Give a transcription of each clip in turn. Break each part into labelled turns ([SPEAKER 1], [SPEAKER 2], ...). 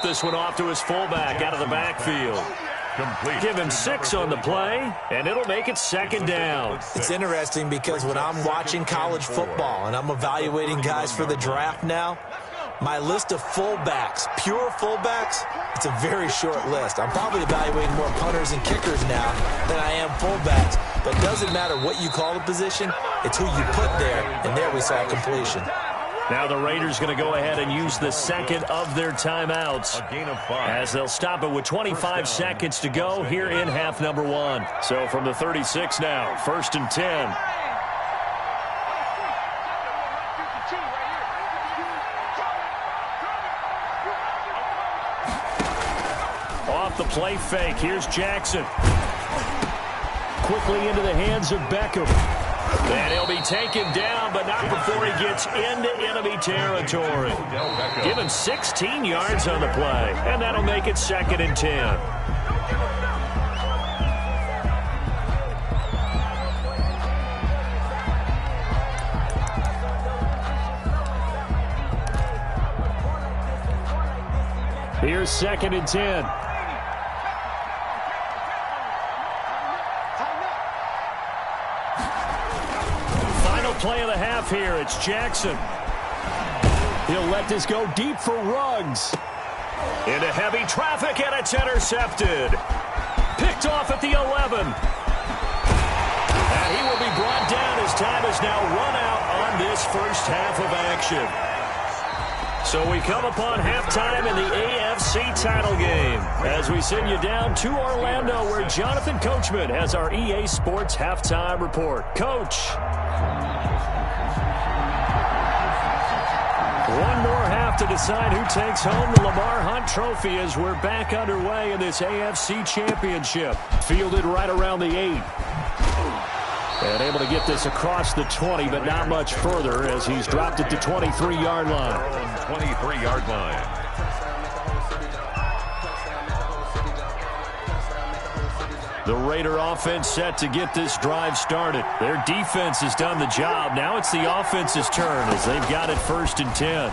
[SPEAKER 1] this one off to his fullback out of the backfield. Complete. Give him 6 on the play, and it'll make it second down.
[SPEAKER 2] It's interesting because when I'm watching college football and I'm evaluating guys for the draft now, my list of fullbacks, pure fullbacks, it's a very short list. I'm probably evaluating more punters and kickers now than I am fullbacks. But it doesn't matter what you call the position, it's who you put there, and there we saw completion.
[SPEAKER 1] Now the Raiders going to go ahead and use the second of their timeouts as they'll stop it with 25 seconds to go here in half number 1. So from the 36 now, 1st and 10. Off the play fake, here's Jackson. Quickly into the hands of Beckham. And he'll be taken down, but not before he gets into enemy territory. Give him 16 yards on the play, and that'll make it 2nd and 10. Here's 2nd and 10. Play of the half here. It's Jackson. He'll let this go deep for Ruggs. Into heavy traffic, and it's intercepted. Picked off at the 11. And he will be brought down as time is now run out on this first half of action. So we come upon halftime in the AFC title game as we send you down to Orlando where Jonathan Coachman has our EA Sports halftime report. Coach. One more half to decide who takes home the Lamar Hunt Trophy as we're back underway in this AFC Championship. Fielded right around the 8. And able to get this across the 20, but not much further as he's dropped it to 23-yard line.
[SPEAKER 3] 23-yard line.
[SPEAKER 1] The Raider offense set to get this drive started. Their defense has done the job. Now it's the offense's turn as they've got it 1st and 10.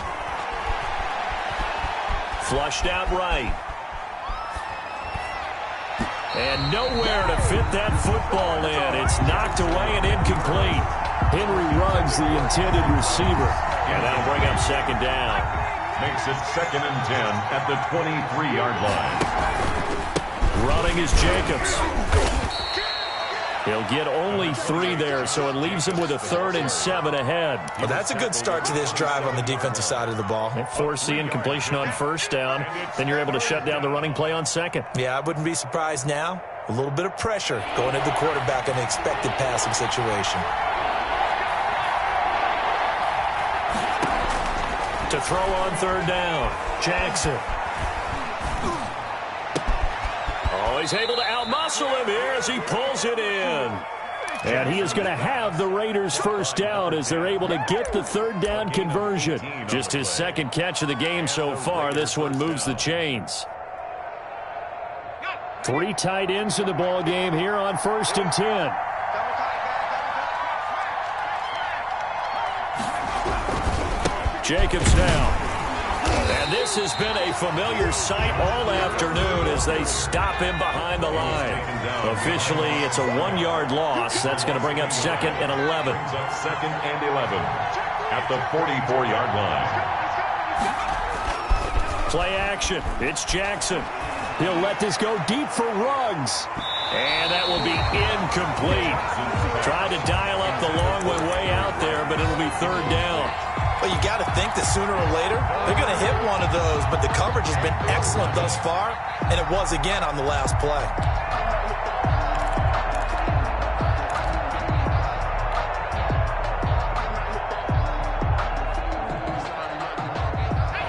[SPEAKER 1] Flushed out right. And nowhere to fit that football in. It's knocked away and incomplete. Henry Ruggs, the intended receiver. And that'll bring up 2nd down.
[SPEAKER 3] Makes it 2nd and 10 at the 23-yard line.
[SPEAKER 1] Running is Jacobs. He'll get only 3 there, so it leaves him with a 3rd and 7 ahead.
[SPEAKER 2] Well, that's a good start to this drive on the defensive side of the ball.
[SPEAKER 1] Force the incompletion on 1st down. Then you're able to shut down the running play on 2nd.
[SPEAKER 2] Yeah, I wouldn't be surprised now. A little bit of pressure going at the quarterback in the expected passing situation.
[SPEAKER 1] To throw on 3rd down, Jackson. Oh, he's able to outmuscle him here as he pulls it in. And he is going to have the Raiders 1st down as they're able to get the 3rd down conversion. Just his 2nd catch of the game so far. This one moves the chains. 3 tight ends in the ball game here on 1st and 10. Jacobs now. And this has been a familiar sight all afternoon as they stop him behind the line. Officially, it's a 1-yard loss. That's going to bring up 2nd and 11.
[SPEAKER 3] 2nd and 11 at the 44-yard line.
[SPEAKER 1] Play action. It's Jackson. He'll let this go deep for Ruggs. And that will be incomplete. Tried to dial up the long one way out there, but it'll be 3rd down.
[SPEAKER 2] Well, you got to think that sooner or later they're going to hit one of those, but the coverage has been excellent thus far, and it was again on the last play.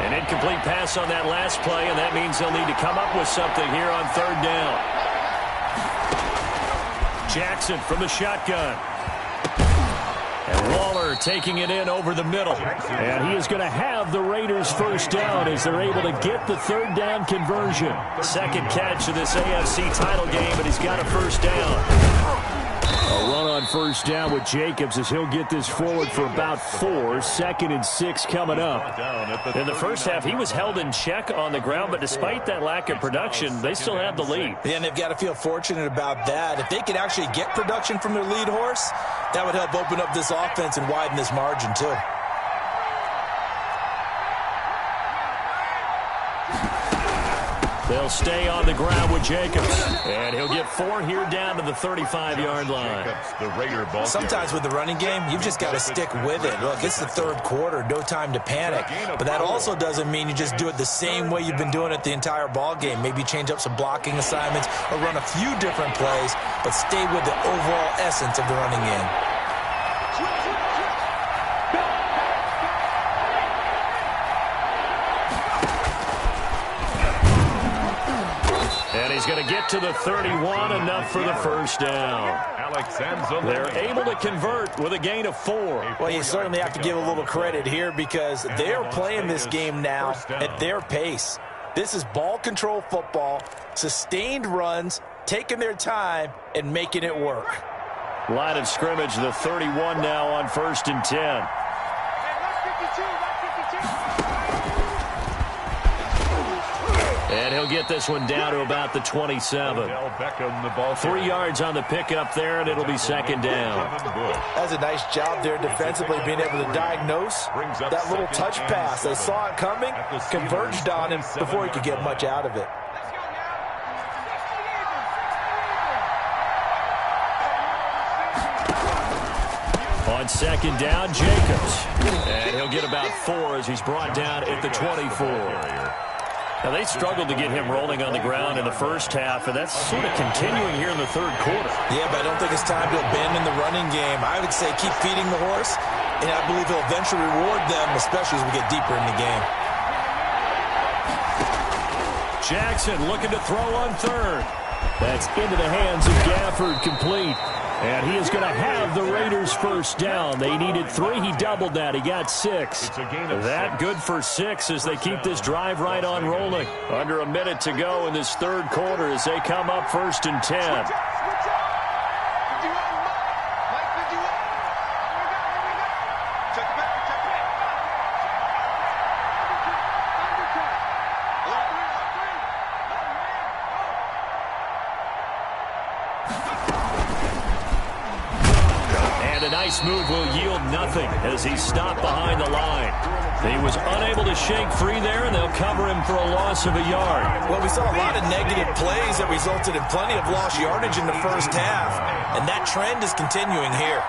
[SPEAKER 1] An incomplete pass on that last play, and that means they'll need to come up with something here on 3rd down. Jackson from the shotgun. And Waller taking it in over the middle. And he is going to have the Raiders 1st down as they're able to get the 3rd down conversion. 2nd catch of this AFC title game, and he's got a 1st down. A run on first down with Jacobs as he'll get this forward for about 4. 2nd and 6 coming up.
[SPEAKER 4] In the first half, he was held in check on the ground, but despite that lack of production, they still have the lead.
[SPEAKER 2] Yeah, and they've got to feel fortunate about that. If they could actually get production from their lead horse, that would help open up this offense and widen this margin too.
[SPEAKER 1] They'll stay on the ground with Jacobs. And he'll get 4 here down to the 35-yard line.
[SPEAKER 2] Sometimes with the running game, you've just got to stick with it. Look, it's the 3rd quarter, no time to panic. But that also doesn't mean you just do it the same way you've been doing it the entire ball game. Maybe change up some blocking assignments or run a few different plays, but stay with the overall essence of the running game.
[SPEAKER 1] And he's going to get to the 31, enough for the first down. They're able to convert with a gain of 4.
[SPEAKER 2] Well, you certainly have to give a little credit here because they're playing this game now at their pace. This is ball control football, sustained runs, taking their time, and making it work.
[SPEAKER 1] Line of scrimmage, the 31 now on 1st and 10. And he'll get this one down to about the 27. 3 yards on the pickup there, and it'll be 2nd down.
[SPEAKER 2] That's a nice job there defensively, being able to diagnose that little touch pass. They saw it coming, converged on him before he could get much out of it.
[SPEAKER 1] On 2nd down, Jacobs. And he'll get about 4 as he's brought down at the 24. Now, they struggled to get him rolling on the ground in the first half, and that's sort of continuing here in the 3rd quarter.
[SPEAKER 2] Yeah, but I don't think it's time to abandon the running game. I would say keep feeding the horse, and I believe he'll eventually reward them, especially as we get deeper in the game.
[SPEAKER 1] Jackson looking to throw on 3rd. That's into the hands of Gafford, complete. And he is going to have the Raiders first down. They needed 3. He doubled that. He got 6. That good for 6 as they keep this drive right on rolling. Under a minute to go in this 3rd quarter as they come up 1st and 10. Nice move will yield nothing as he's stopped behind the line. He was unable to shake free there, and they'll cover him for a loss of a yard.
[SPEAKER 2] Well, we saw a lot of negative plays that resulted in plenty of lost yardage in the first half, and that trend is continuing here.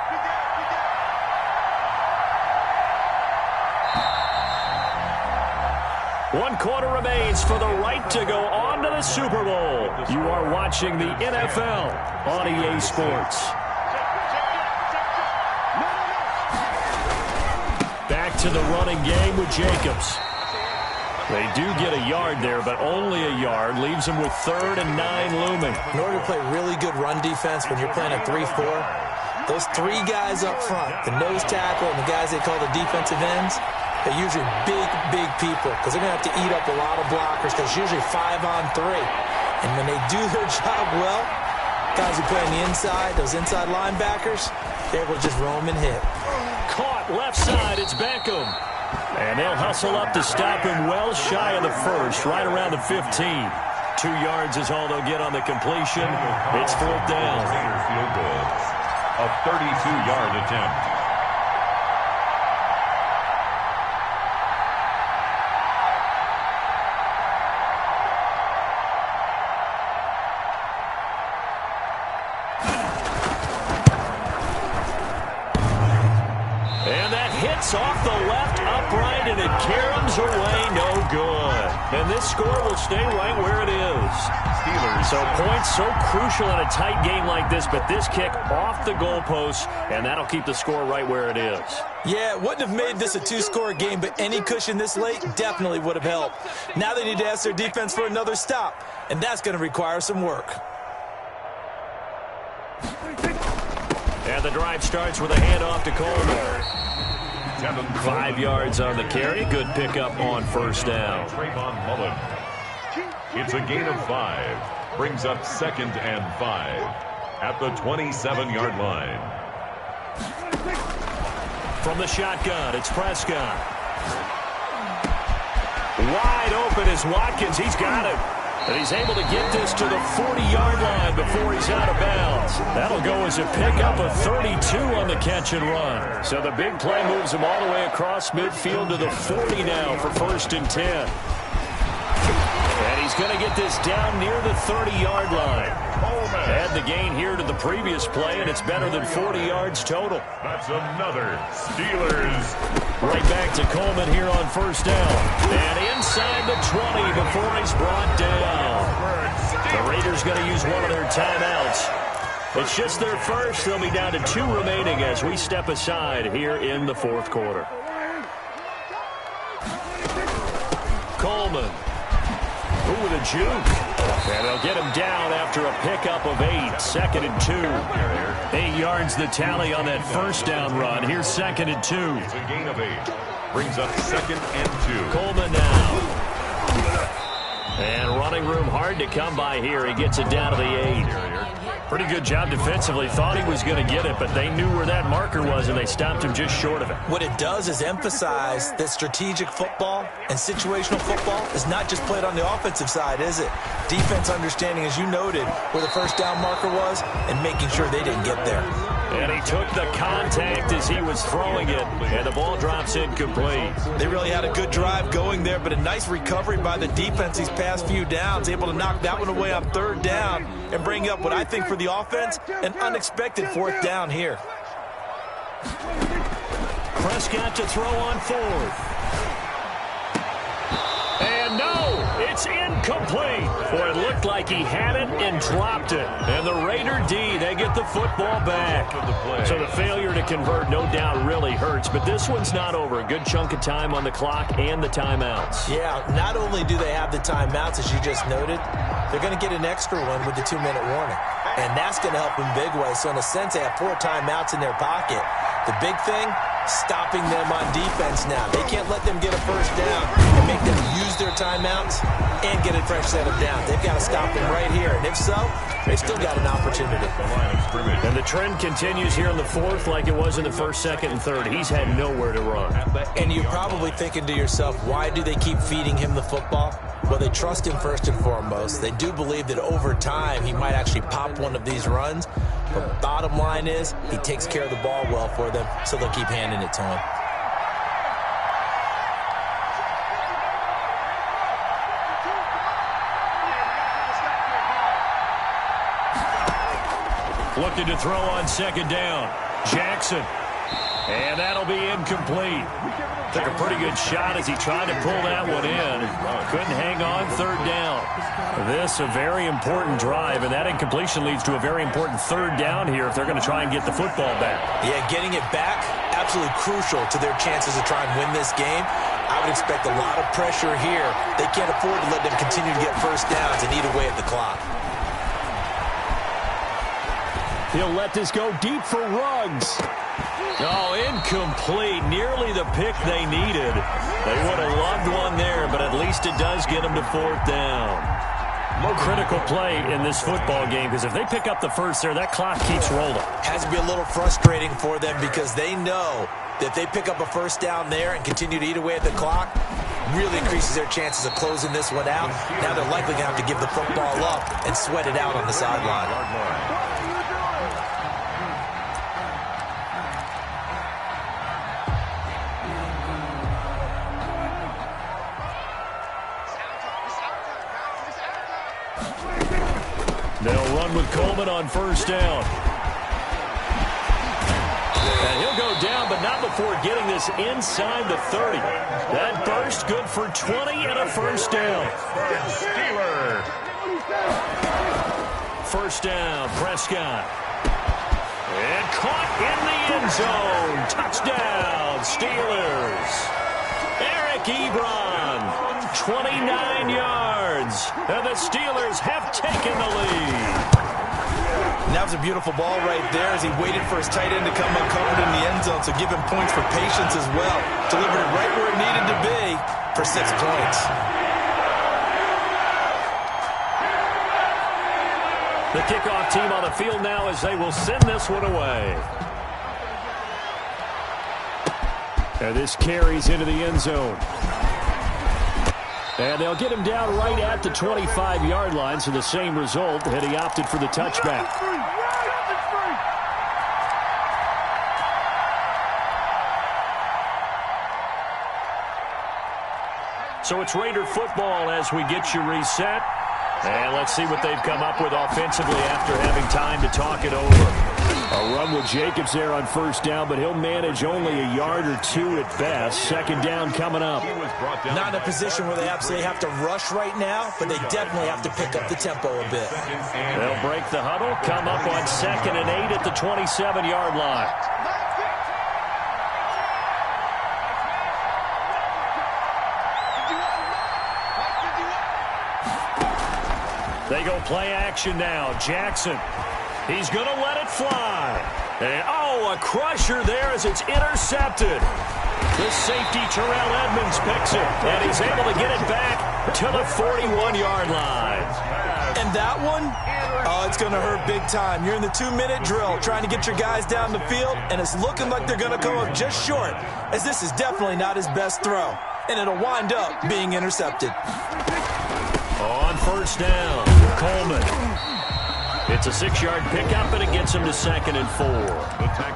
[SPEAKER 1] One quarter remains for the right to go on to the Super Bowl. You are watching the NFL on EA Sports. To the running game with Jacobs. They do get a yard there, but only a yard. Leaves them with 3rd and 9 looming.
[SPEAKER 2] In order to play really good run defense when you're playing a 3-4, those 3 guys up front, the nose tackle and the guys they call the defensive ends, they're usually big people because they're going to have to eat up a lot of blockers because it's usually 5 on 3. And when they do their job well, guys who play on the inside, those inside linebackers, they're able to just roam and hit.
[SPEAKER 1] Caught left side, it's Beckham. And they'll hustle up to stop him well shy of the 1st, right around the 15. 2 yards is all they'll get on the completion. It's 4th down.
[SPEAKER 3] A 32-yard attempt.
[SPEAKER 1] Off the left, upright, and it caroms away, no good. And this score will stay right where it is. So points so crucial in a tight game like this, but this kick off the goalpost, and that'll keep the score right where it is.
[SPEAKER 2] Yeah, it wouldn't have made this a 2-score game, but any cushion this late definitely would have helped. Now they need to ask their defense for another stop, and that's going to require some work.
[SPEAKER 1] And the drive starts with a handoff to Coleman. 5 yards on the carry. Good pickup on first down.
[SPEAKER 3] It's a gain of 5. Brings up 2nd and 5. at the 27-yard line.
[SPEAKER 1] From the shotgun, it's Prescott. Wide open is Watkins. He's got it. And he's able to get this to the 40-yard line before he's out of bounds. That'll go as a pickup of 32 on the catch and run. So the big play moves him all the way across midfield to the 40 now for 1st and 10. And he's going to get this down near the 30-yard line. Add the gain here to the previous play, and it's better than 40 yards total.
[SPEAKER 3] That's another Steelers.
[SPEAKER 1] Right back to Coleman here on 1st down. And inside the 20 before he's brought down. The Raiders going to use one of their timeouts. It's just their first. They'll be down to 2 remaining as we step aside here in the 4th quarter. Coleman. Ooh, with a juke. And they'll get him down after a pickup of 8. 2nd and 2. 8 yards the tally on that 1st down run. Here's 2nd and 2.
[SPEAKER 3] It's a gain of 8. Brings up 2nd and 2.
[SPEAKER 1] Coleman now. And running room hard to come by here. He gets it down to the 8. Pretty good job defensively. Thought he was going to get it, but they knew where that marker was, and they stopped him just short of it.
[SPEAKER 2] What it does is emphasize that strategic football and situational football is not just played on the offensive side, is it? Defense understanding, as you noted, where the 1st down marker was and making sure they didn't get there.
[SPEAKER 1] And he took the contact as he was throwing it, and the ball drops incomplete.
[SPEAKER 2] They really had a good drive going there, but a nice recovery by the defense these past few downs, able to knock that one away on 3rd down and bring up what I think for the offense, an unexpected 4th down here.
[SPEAKER 1] Prescott to throw on 4th. And no, it's incomplete. Boy, it looked like he had it and dropped it. And the Raider D, they get the football back. So the failure to convert, no doubt, really hurts. But this one's not over. A good chunk of time on the clock and the timeouts.
[SPEAKER 2] Yeah, not only do they have the timeouts, as you just noted, they're going to get an extra one with the 2-minute warning. And that's going to help in big ways. So in a sense, they have 4 timeouts in their pocket. The big thing, stopping them on defense now. They can't let them get a 1st down and make them use their timeouts and get a fresh set of downs. They've got to stop them right here. And if so, they still got an opportunity.
[SPEAKER 1] And the trend continues here in the 4th like it was in the 1st, 2nd, and 3rd. He's had nowhere to run.
[SPEAKER 2] And you're probably thinking to yourself, why do they keep feeding him the football? Well, they trust him first and foremost. They do believe that over time he might actually pop one of these runs. But bottom line is he takes care of the ball well for them, so they'll keep handing it to him.
[SPEAKER 1] Looking to throw on 2nd down. Jackson. And that'll be incomplete. Took a pretty good shot as he tried to pull that one in. Couldn't hang on 3rd down. This a very important drive, and that incompletion leads to a very important 3rd down here if they're going to try and get the football back.
[SPEAKER 2] Yeah, getting it back, absolutely crucial to their chances to try and win this game. I would expect a lot of pressure here. They can't afford to let them continue to get 1st downs and eat away at the clock.
[SPEAKER 1] He'll let this go deep for Ruggs. Oh, incomplete. Nearly the pick they needed. They would have loved one there, but at least it does get them to 4th down. Critical play in this football game, because if they pick up the 1st there, that clock keeps rolling.
[SPEAKER 2] Has to be a little frustrating for them because they know that if they pick up a 1st down there and continue to eat away at the clock, really increases their chances of closing this one out. Now they're likely going to have to give the football up and sweat it out on the sideline.
[SPEAKER 1] They'll run with Coleman on 1st down. And he'll go down, but not before getting this inside the 30. That burst good for 20 and a 1st down.
[SPEAKER 3] Steeler.
[SPEAKER 1] 1st down, Prescott. And caught in the end zone. Touchdown, Steelers. Eric Ebron. 29 yards, and the Steelers have taken the lead.
[SPEAKER 2] And that was a beautiful ball right there as he waited for his tight end to come uncovered in the end zone, so give him points for patience as well. Delivered it right where it needed to be for 6 points.
[SPEAKER 1] The kickoff team on the field now as they will send this one away. And this carries into the end zone. And they'll get him down right at the 25-yard line, so the same result, and he opted for the touchback. So it's Raider football as we get you reset. And let's see what they've come up with offensively after having time to talk it over. A run with Jacobs there on first down, but he'll manage only a yard or two at best. Second down coming up.
[SPEAKER 2] Not in a position where they absolutely have to rush right now, but they definitely have to pick up the tempo a bit.
[SPEAKER 1] They'll break the huddle, come up on 2nd and 8 at the 27-yard line. They go play action now. Jackson. He's going to let it fly. And, oh, a crusher there as it's intercepted. The safety, Terrell Edmonds, picks it. And he's able to get it back to the 41-yard line.
[SPEAKER 2] And that one, oh, it's going to hurt big time. You're in the 2-minute drill trying to get your guys down the field, and it's looking like they're going to come up just short, as this is definitely not his best throw. And it'll wind up being intercepted.
[SPEAKER 1] On first down, Coleman. It's a 6-yard pickup, and it gets him to 2nd and 4.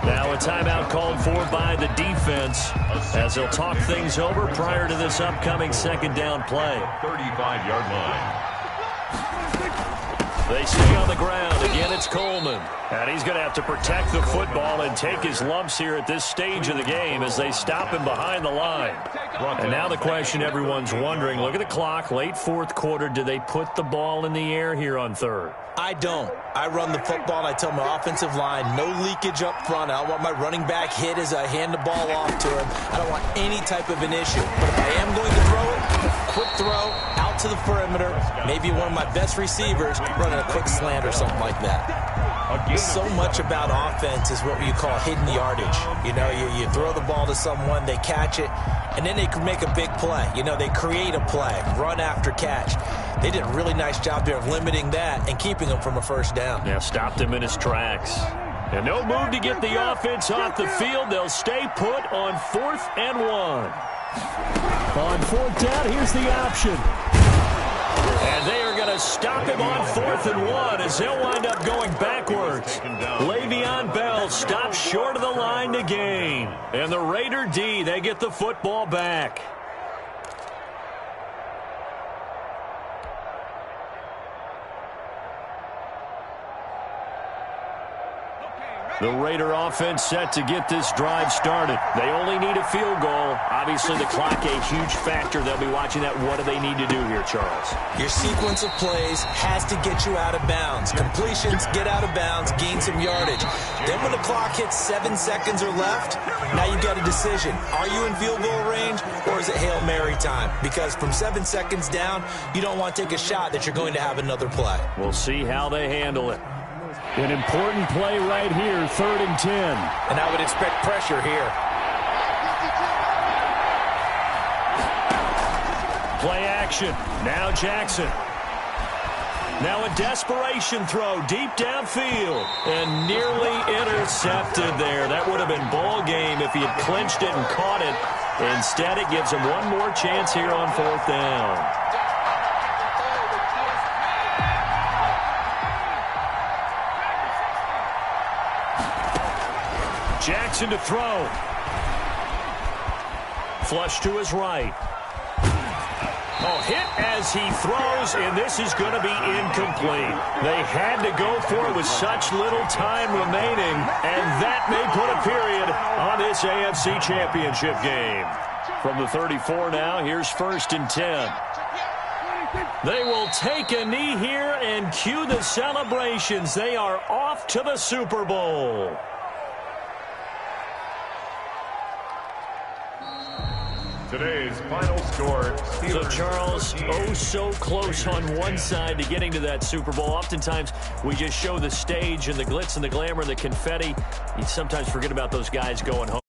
[SPEAKER 1] Now a timeout called for by the defense as they'll talk things over prior to this upcoming 2nd down play.
[SPEAKER 3] 35-yard line.
[SPEAKER 1] They stay on the ground. Again, it's Coleman. And he's going to have to protect the football and take his lumps here at this stage of the game as they stop him behind the line. And now the question everyone's wondering, look at the clock, late 4th quarter, do they put the ball in the air here on 3rd?
[SPEAKER 2] I don't. I run the football, and I tell my offensive line, no leakage up front. I don't want my running back hit as I hand the ball off to him. I don't want any type of an issue. But if I am going to throw it, quick throw, out to the perimeter, maybe one of my best receivers running a quick slant or something like that. So much about offense is what you call hidden yardage. You know, you throw the ball to someone, they catch it, and then they can make a big play. You know, they create a play, run after catch. They did a really nice job there of limiting that and keeping him from a first down.
[SPEAKER 1] Yeah, stopped him in his tracks. And no move to get the offense off the field. They'll stay put on 4th and 1. On 4th down, here's the option. And they are going to stop him on 4th and 1 as they'll wind up going backwards. Le'Veon Bell stops short of the line to gain. And the Raider D, they get the football back. The Raider offense set to get this drive started. They only need a field goal. Obviously, the clock a huge factor. They'll be watching that. What do they need to do here, Charles?
[SPEAKER 2] Your sequence of plays has to get you out of bounds. Completions, get out of bounds, gain some yardage. Then when the clock hits 7 seconds or left, now you've got a decision. Are you in field goal range, or is it Hail Mary time? Because from 7 seconds down, you don't want to take a shot that you're going to have another play.
[SPEAKER 1] We'll see how they handle it. An important play right here, 3rd and 10.
[SPEAKER 2] And I would expect pressure here.
[SPEAKER 1] Play action. Now Jackson. Now a desperation throw deep downfield. And nearly intercepted there. That would have been ball game if he had clinched it and caught it. Instead, it gives him one more chance here on 4th down. Jackson to throw. Flush to his right. Oh, hit as he throws, and this is going to be incomplete. They had to go for it with such little time remaining, and that may put a period on this AFC Championship game. From the 34 now, here's 1st and 10. They will take a knee here and cue the celebrations. They are off to the Super Bowl.
[SPEAKER 3] Today's final score.
[SPEAKER 1] So, Charles, oh so close on one side to getting to that Super Bowl. Oftentimes, we just show the stage and the glitz and the glamour and the confetti. You sometimes forget about those guys going home.